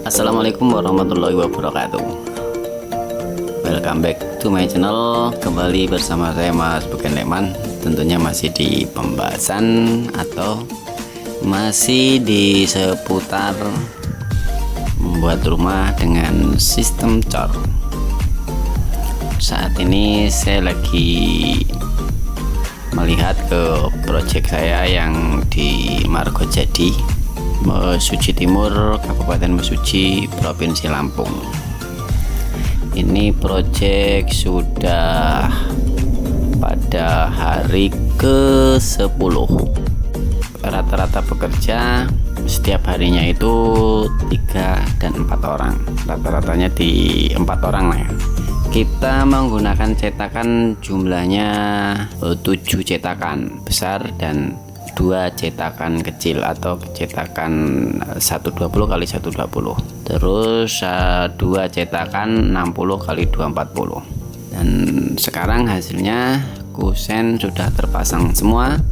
Assalamualaikum warahmatullahi wabarakatuh. Welcome back to my channel. Kembali bersama saya Mas Bukan Leman. Tentunya masih di pembahasan atau masih di seputar membuat rumah dengan sistem cor. Saat ini saya lagi melihat ke project saya yang di Margojadi, Mesuji Timur, Kabupaten Mesuji, Provinsi Lampung. Ini proyek sudah pada hari ke-10. Rata-rata pekerja setiap harinya itu 3 dan 4 orang. Rata-ratanya di 4 orang lah ya. Kita menggunakan cetakan jumlahnya 7 cetakan besar dan 2 cetakan kecil atau cetakan 120 kali 120, terus 2 cetakan 60 kali 240. Dan sekarang hasilnya kusen sudah terpasang semua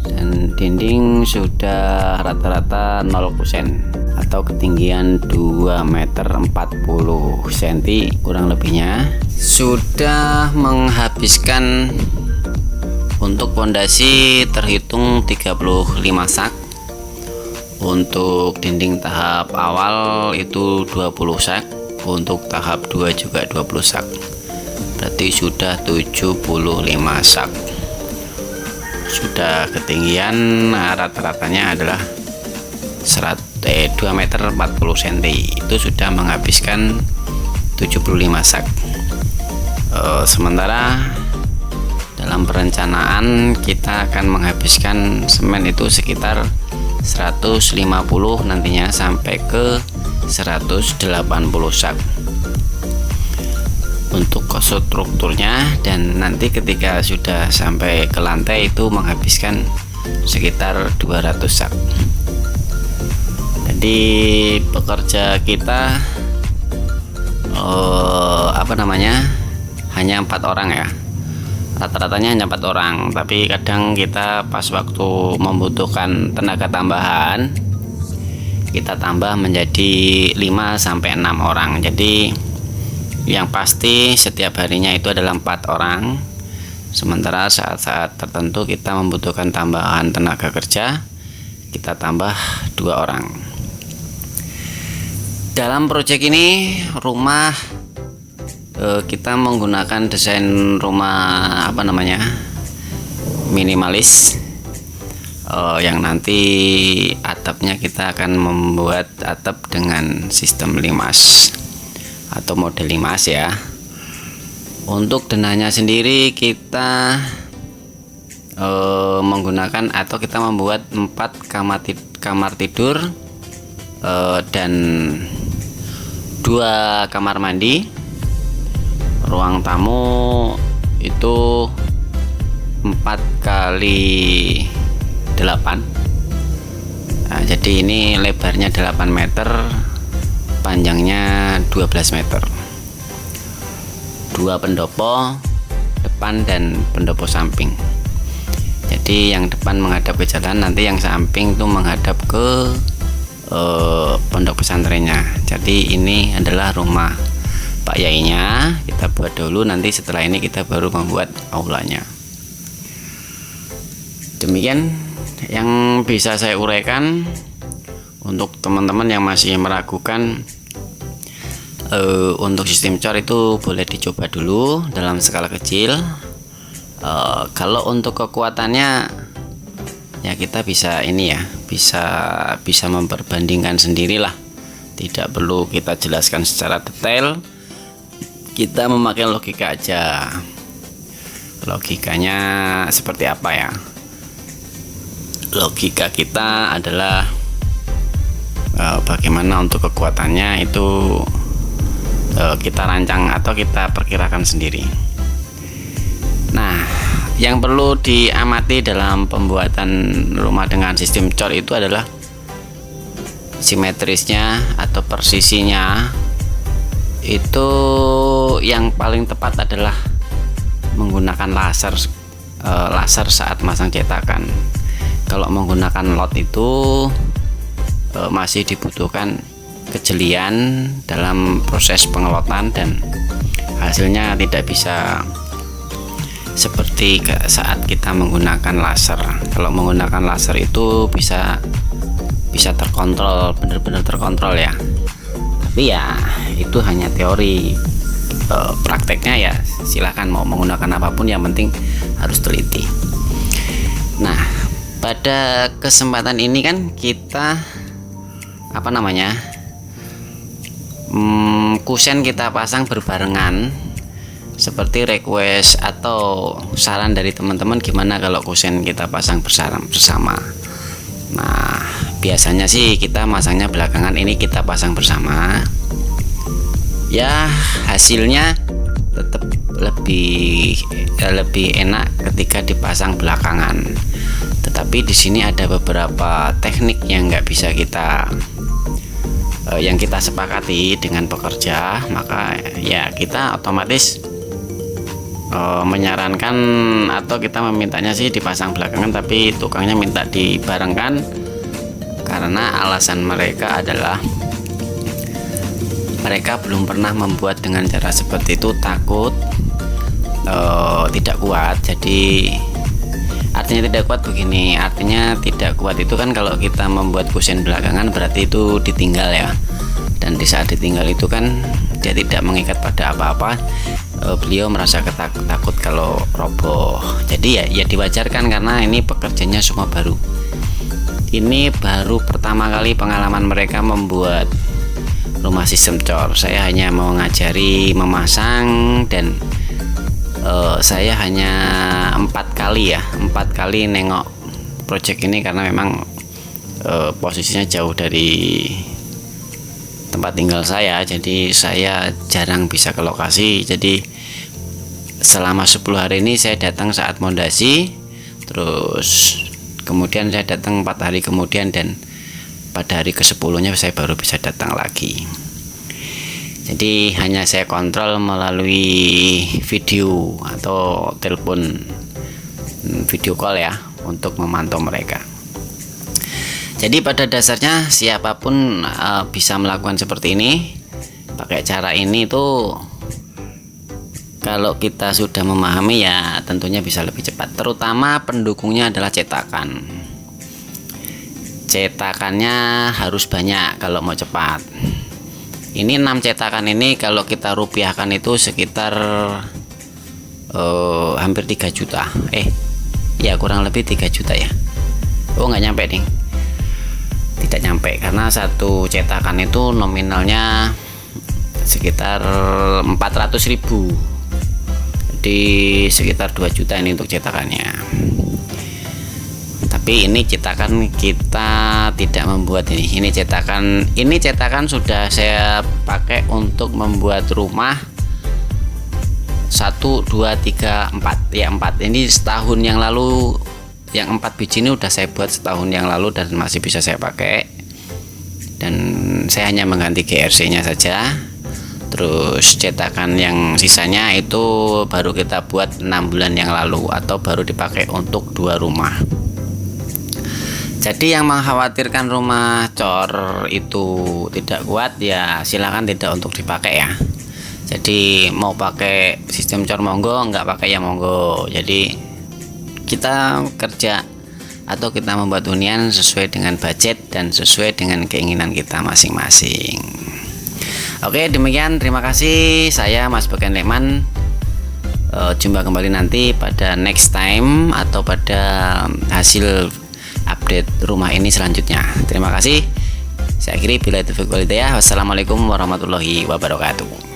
dan dinding sudah rata-rata 0 kusen atau ketinggian 2 meter 40 cm kurang lebihnya. Sudah menghabiskan untuk pondasi terhitung 35 sak. Untuk dinding tahap awal itu 20 sak. Untuk tahap 2 juga 20 sak. Berarti sudah 75 sak. Sudah ketinggian rata-ratanya adalah 2 meter 40 cm. Itu sudah menghabiskan 75 sak. Sementara dalam perencanaan kita akan menghabiskan semen itu sekitar 150 nantinya sampai ke 180 sak untuk konstrukturnya, dan nanti ketika sudah sampai ke lantai itu menghabiskan sekitar 200 sak. Jadi pekerja kita hanya 4 orang ya. Rata-ratanya hanya 4 orang, tapi kadang kita pas waktu membutuhkan tenaga tambahan kita tambah menjadi 5 sampai 6 orang. Jadi yang pasti setiap harinya itu adalah 4 orang. Sementara saat-saat tertentu kita membutuhkan tambahan tenaga kerja, kita tambah 2 orang. Dalam proyek ini rumah kita menggunakan desain rumah minimalis, yang nanti atapnya kita akan membuat atap dengan sistem limas atau model limas ya. Untuk denahnya sendiri kita menggunakan atau kita membuat 4 kamar tidur dan 2 kamar mandi. Ruang tamu itu 4 kali 8. Nah, jadi ini lebarnya 8 meter, panjangnya 12 meter. 2 pendopo depan dan pendopo samping. Jadi yang depan menghadap ke jalan, nanti yang samping itu menghadap ke pondok pesantrennya. Jadi ini adalah rumah Pak Yainya, kita buat dulu, nanti setelah ini kita baru membuat aulanya. Demikian yang bisa saya uraikan. Untuk teman-teman yang masih meragukan untuk sistem cor, itu boleh dicoba dulu dalam skala kecil. Kalau untuk kekuatannya ya kita bisa bisa memperbandingkan sendirilah, tidak perlu kita jelaskan secara detail. Kita memakai logika aja. Logikanya seperti apa ya? Logika kita adalah bagaimana untuk kekuatannya itu kita rancang atau kita perkirakan sendiri. Nah, yang perlu diamati dalam pembuatan rumah dengan sistem cor itu adalah simetrisnya atau persisinya. Itu yang paling tepat adalah menggunakan laser saat masang cetakan. Kalau menggunakan lot itu masih dibutuhkan kejelian dalam proses pengelotan dan hasilnya tidak bisa seperti saat kita menggunakan laser. Kalau menggunakan laser itu bisa terkontrol, benar-benar terkontrol ya. Tapi ya itu hanya teori. Prakteknya ya silahkan mau menggunakan apapun, yang penting harus teliti. Nah, pada kesempatan ini kan kita kusen kita pasang berbarengan. Seperti request atau saran dari teman-teman, gimana kalau kusen kita pasang bersama. Nah, biasanya sih kita masangnya belakangan, ini kita pasang bersama. Ya, hasilnya tetap lebih enak ketika dipasang belakangan. Tetapi di sini ada beberapa teknik yang nggak bisa yang kita sepakati dengan pekerja, maka ya kita otomatis menyarankan atau kita memintanya sih dipasang belakangan, tapi tukangnya minta dibarengkan karena alasan mereka adalah mereka belum pernah membuat dengan cara seperti itu, takut tidak kuat. Jadi artinya tidak kuat begini, artinya tidak kuat itu kan kalau kita membuat kusen belakangan berarti itu ditinggal ya, dan di saat ditinggal itu kan dia tidak mengikat pada apa-apa. Beliau merasa takut kalau roboh. Jadi ya diwajarkan karena ini pekerjanya semua baru. Ini baru pertama kali pengalaman mereka membuat rumah sistem cor. Saya hanya mau ngajari memasang dan saya hanya 4 kali nengok project ini karena memang posisinya jauh dari tempat tinggal saya, jadi saya jarang bisa ke lokasi. Jadi selama 10 hari ini saya datang saat mondasi, terus kemudian saya datang 4 hari kemudian, dan pada hari ke-10-nya saya baru bisa datang lagi. Jadi hanya saya kontrol melalui video atau telepon video call ya, untuk memantau mereka. Jadi pada dasarnya siapapun bisa melakukan seperti ini. Pakai cara ini tuh kalau kita sudah memahami ya tentunya bisa lebih cepat. Terutama pendukungnya adalah cetakan. Cetakannya harus banyak kalau mau cepat. Ini 6 cetakan ini kalau kita rupiahkan itu sekitar hampir 3 juta. Ya kurang lebih 3 juta ya. Oh nggak nyampe nih. Tidak nyampe karena satu cetakan itu nominalnya sekitar 400.000, jadi sekitar 2 juta ini untuk cetakannya. Tapi ini cetakan kita tidak membuat ini cetakan sudah saya pakai untuk membuat rumah 1, 2, 3, 4 ya 4 ini setahun yang lalu. Yang 4 biji ini udah saya buat setahun yang lalu dan masih bisa saya pakai, dan saya hanya mengganti GRC nya saja. Terus cetakan yang sisanya itu baru kita buat 6 bulan yang lalu atau baru dipakai untuk 2 rumah. Jadi yang mengkhawatirkan rumah cor itu tidak kuat ya silakan tidak untuk dipakai ya. Jadi mau pakai sistem cor monggo, nggak pakai ya monggo. Jadi kita kerja atau kita membuat hunian sesuai dengan budget dan sesuai dengan keinginan kita masing-masing. Oke, demikian, terima kasih. Saya Mas Beken Lekman. Jumpa kembali nanti pada next time atau pada hasil update rumah ini selanjutnya. Terima kasih. Saya akhiri, bila taufiq wal hidayah. Wassalamualaikum warahmatullahi wabarakatuh.